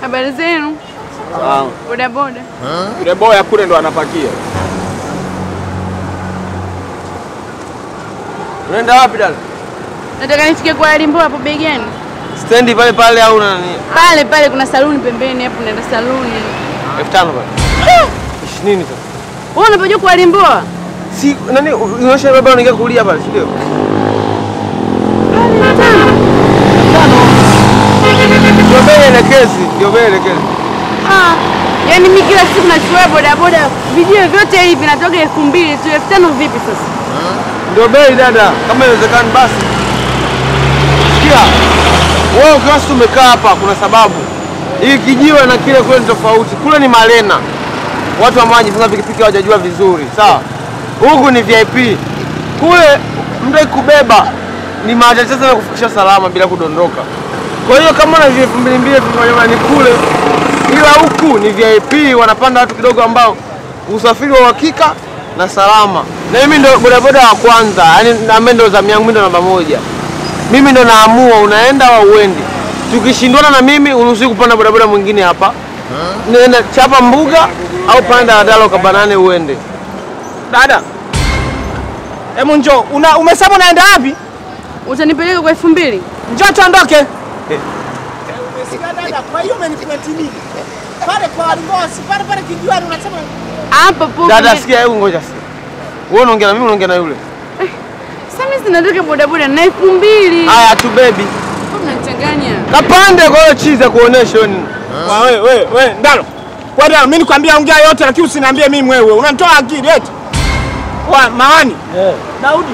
Habari zenu? Boda boda. Yule boya kule ndo anapakia. Unaenda wapi dada? Nataka nifike kwa Alimbo hapo begani. Stendi pale pale au nani? Pale pale kuna saluni pembeni hapo, naenda saluni. 5000 pale. Nini sasa? Wewe unapojua kwa Alimbo? Si nani unaosha baba unaingia kulia pale, si ndio? Ndio bei elekezi. Yaani mimi kila siku nachukua boda boda, vijio vyote hivi vinatoka 2000 tu, 5000 vipi sasa? Ndio bei dada, kama inawezekana basi. Sikia. Wewe ukiwa umekaa hapa kuna sababu. Hii kijiwe na kile kule ni tofauti. Kule ni Malena. Watu ambao wanajifunza pikipiki hawajajua vizuri, sawa? Huku ni VIP. Kule mtu kubeba ni machache sana kufikisha salama bila kudondoka. Kwa hiyo kama na 2200 ni kule, ila huku ni VIP, wanapanda watu kidogo ambao usafiri wa uhakika na salama. Na mimi ndo bodaboda wa kwanza, yani na mimi ndo zamu yangu, mimi ndo namba 1. Mimi ndo naamua unaenda au uendi. Tukishindwana na mimi uruhusiwi kupanda bodaboda mwingine hapa. Nenda chapa mbuga au panda daladala ukabanane uende. Dada. Hebu njoo. Umesema unaenda wapi? Utanipeleka kwa 2000. Njoo tuondoke. Umesikia dada, kwa hiyo umenifuatia nini? Pale kwa Alimbosi, pale kijiwani unasema hapa popo. Dada sikia, hebu ngoja sikia. Wewe unaongea na mimi, unaongea na yule. Sasa mimi sinatoka bodaboda na 2000. Haya tu baby. Unachanganya. Kapande kwa hiyo chizi ya kuonesha wewe. Wewe Ndalo. Wewe mimi nikwambia ongea yote lakini usiniambie mimi wewe. Unanitoa akili eti. Mawani. Daudi.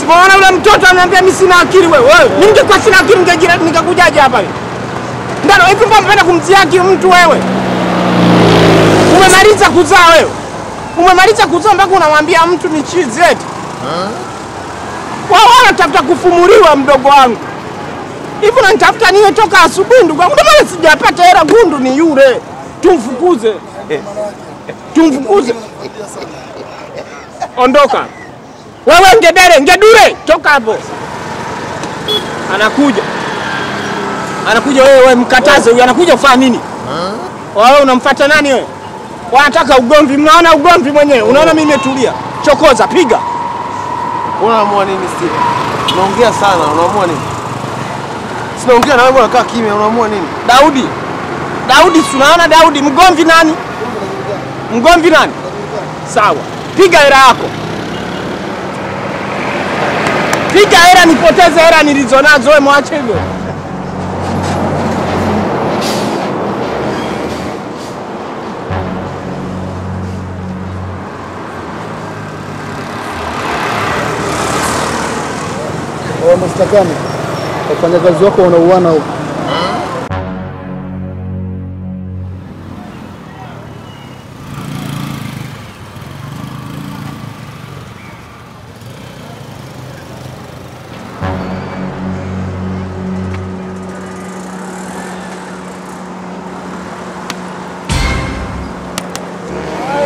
Simuona yule mtoto ananiambia mimi sina akili wewe. Mimi ningekuwa sina akili ningekujaje hapa hivi? Ndalo, hivi mbona unapenda kumziaki mtu wewe? Umemaliza kuzaa wewe. Umemaliza kuzaa mpaka unamwambia mtu ni chizi eti. Wao wanatafuta kufumuliwa mdogo wangu. Hivi unanitafuta niwe toka asubuhi ndugu wangu. Mbona sijapata hela? Gundu ni yule. Tumfukuze. Tumfukuze. Ondoka. Wewe ngedure, toka hapo. Anakuja wewe mkataze, huyu anakuja kufanya nini? Wewe unamfuata nani wewe? Wanataka ugomvi, mnaona ugomvi mwenyewe. Unaona mimi nimetulia. Chokoza, piga. Unaamua nini Steve? Unaongea sana, unaamua nini? Sinaongea na wewe unakaa kimya, unaamua nini? Daudi, tunaona Daudi, mgomvi nani? Mgomvi nani? Sawa. Piga hela yako. Piga hela nipoteze hela nilizonazo wewe mwache hivyo. Mstakani. Wafanyakazi wako wanauana huko.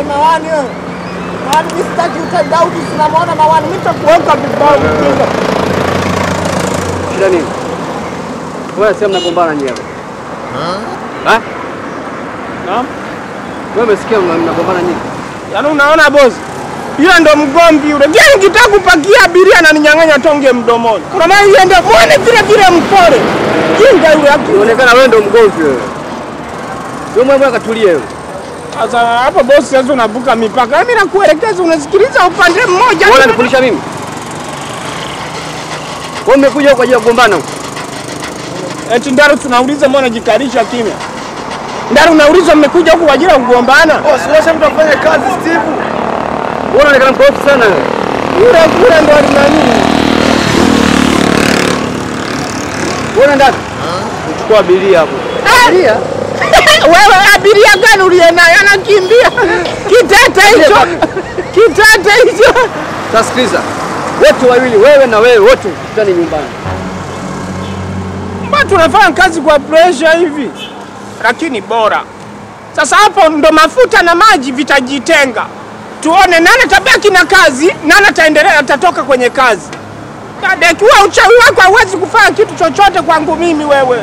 Mawani wewe. Mawani mistaki Daudi tunamwona Mawani mimi nitakuweka vibao mjinga. Shida nini? Wewe sema mnagombana nyewe. Naam. Wewe umesikia mnagombana nini? Yaani unaona boss? Yule ndo mgomvi yule. Mimi nikitaka kupakia abiria na ninyang'anya tonge mdomoni. Kuna maana yeye ndio muone vile mpore. Jinga yule hapo. Inaonekana wewe ndo mgomvi wewe. Wewe mwenyewe katulie wewe. Sasa hapo boss sasa unavuka mipaka. Mimi nakuelekeza unasikiliza upande mmoja. Wewe unanifundisha mimi? Wewe umekuja kwa ajili ya kugombana huko. Eti Ndaro tunauliza mbona jikarisha kimya? Ndaro unauliza mmekuja huko kwa ajili ya kugombana? Siwasha mtu afanye kazi Steve. Wewe unaonekana mkorofi sana wewe. Yule ndo alinani? Wewe ndani? Uchukua abiria hapo. Abiria? Wewe abiria gani uliye naye anakimbia? Kitete hicho. Sasa sikiliza. Wote wawili, wewe na wewe wote tutani nyumbani. Mbona tunafanya kazi kwa pressure hivi? Lakini bora. Sasa hapo ndo mafuta na maji vitajitenga. Tuone nani atabaki na kazi, nani ataendelea atatoka kwenye kazi. Deki, wewe uchawi wako hauwezi kufanya kitu chochote kwangu mimi wewe.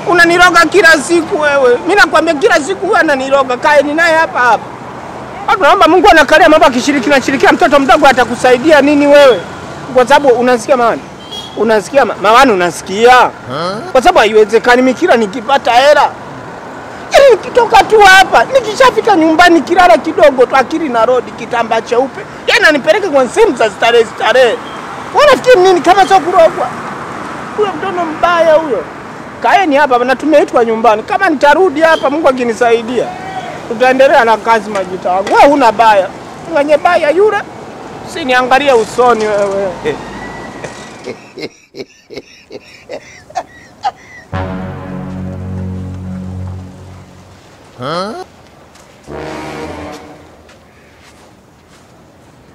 Unaniroga kila siku wewe. Mimi nakwambia kila siku wewe unaniroga. Kae ni naye hapa hapa. Naomba Mungu anakalia mambo akishirikina mtoto mdogo atakusaidia nini wewe? Kwa sababu unasikia Mawani. Unasikia Mawani unasikia? Kwa sababu haiwezekani mikira nikipata hela. Yaani nikitoka tu hapa, nikishafika nyumbani kilala kidogo tu akili na rodi kitambaa cheupe. Yaani anipeleke kwa sehemu za starehe. Unafikiri nini kama sio kurogwa? Huyo mtoto mbaya huyo. Kaeni hapa na tumeitwa nyumbani. Kama nitarudi hapa Mungu akinisaidia, tutaendelea na kazi Majita wangu. Wewe huna baya. Mwenye baya yule. Usiniangalie usoni wewe.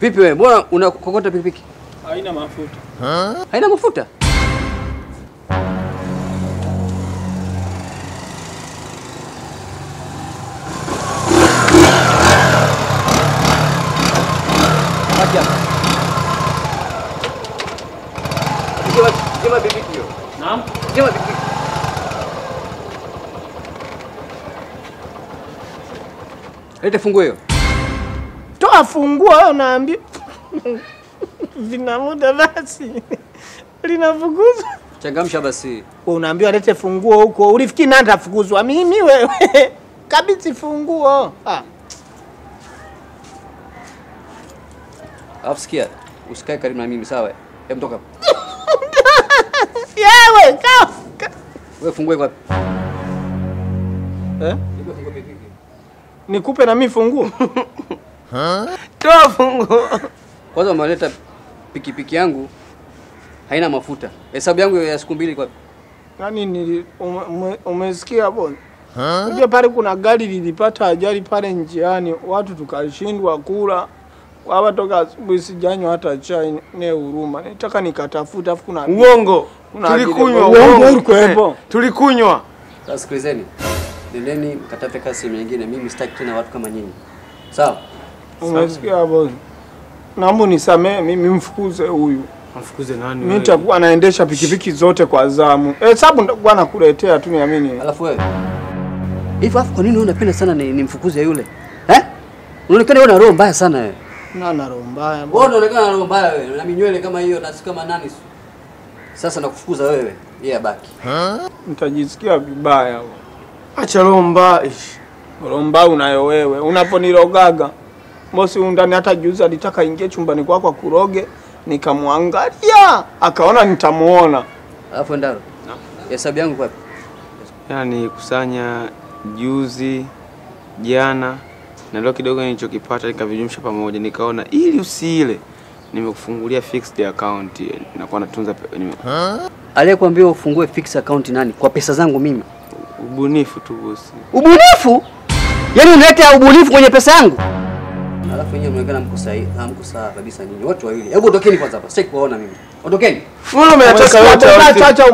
Vipi wewe? Mbona unakokota pikipiki? Haina mafuta. Haina mafuta? Acha. Jema pikipiki hiyo. Naam. Jema pikipiki. Leta funguo hiyo. Toa funguo wewe unaambia. Vina muda basi. Linafukuzwa. Changamsha basi. Wewe unaambiwa lete funguo huko. Ulifikiri nani atafukuzwa? Mimi wewe. Kabiti funguo. Sikia, usikae karibu na mimi sawa? Hebu toka. Yewe, kaa. Wewe fungue wapi? Nikupe na mimi funguo? Toa funguo. Kwanza umeleta pikipiki yangu haina mafuta. Hesabu yangu ya siku 2 kwa. Yaani umesikia bwana? Unajua pale kuna gari lilipata ajali pale njiani, watu tukashindwa kula. Wao toka asubuhi sijanywa hata chai, ne huruma. Nataka nikatafuta afu kuna uongo. Tulikunywa uongo. Tulikunywa. Sasa sikilizeni. Nendeni mkatafute kazi nyingine. Mimi sitaki tena watu kama nyinyi. Sawa? Umesikia boss? Naomba nisamee, mimi mfukuze huyu. Mfukuze nani? Mimi nitakuwa naendesha pikipiki zote kwa zamu. Sababu nitakuwa nakuletea tu niamini. Alafu wewe. Hivi afu kwa nini unapenda sana nimfukuze yule? Unaonekana wewe una roho mbaya sana wewe. Na roho mbaya. Wewe unaonekana na roho mbaya wewe. Na minywele kama hiyo na si kama nani. Sasa nakufukuza wewe. Yeye abaki. Nitajisikia vibaya. Acha roho mbaya. Roho mbaya unayo wewe. Unaponirogaga. Bosi undani hata juzi alitaka ingie chumbani kwako kuroge, nikamwangalia, akaona nitamuona. Alafu Ndaro. Hesabu yangu wapi? Yaani kusanya juzi, jana na leo kidogo nilichokipata nikavijumlisha pamoja, nikaona ili usiile nimekufungulia fixed account, nakuwa natunza Aliyekuambia ufungue fixed account nani? Kwa pesa zangu mimi. Ubunifu tu bosi. Ubunifu? Yaani unaleta ubunifu kwenye pesa yangu? Alafu yeye mnaonekana hamko sawa kabisa nyinyi wote wawili. Hebu ondokeni kwanza hapa. Sitaki kuona mimi. Ondokeni. Wewe umetaka yote. Acha.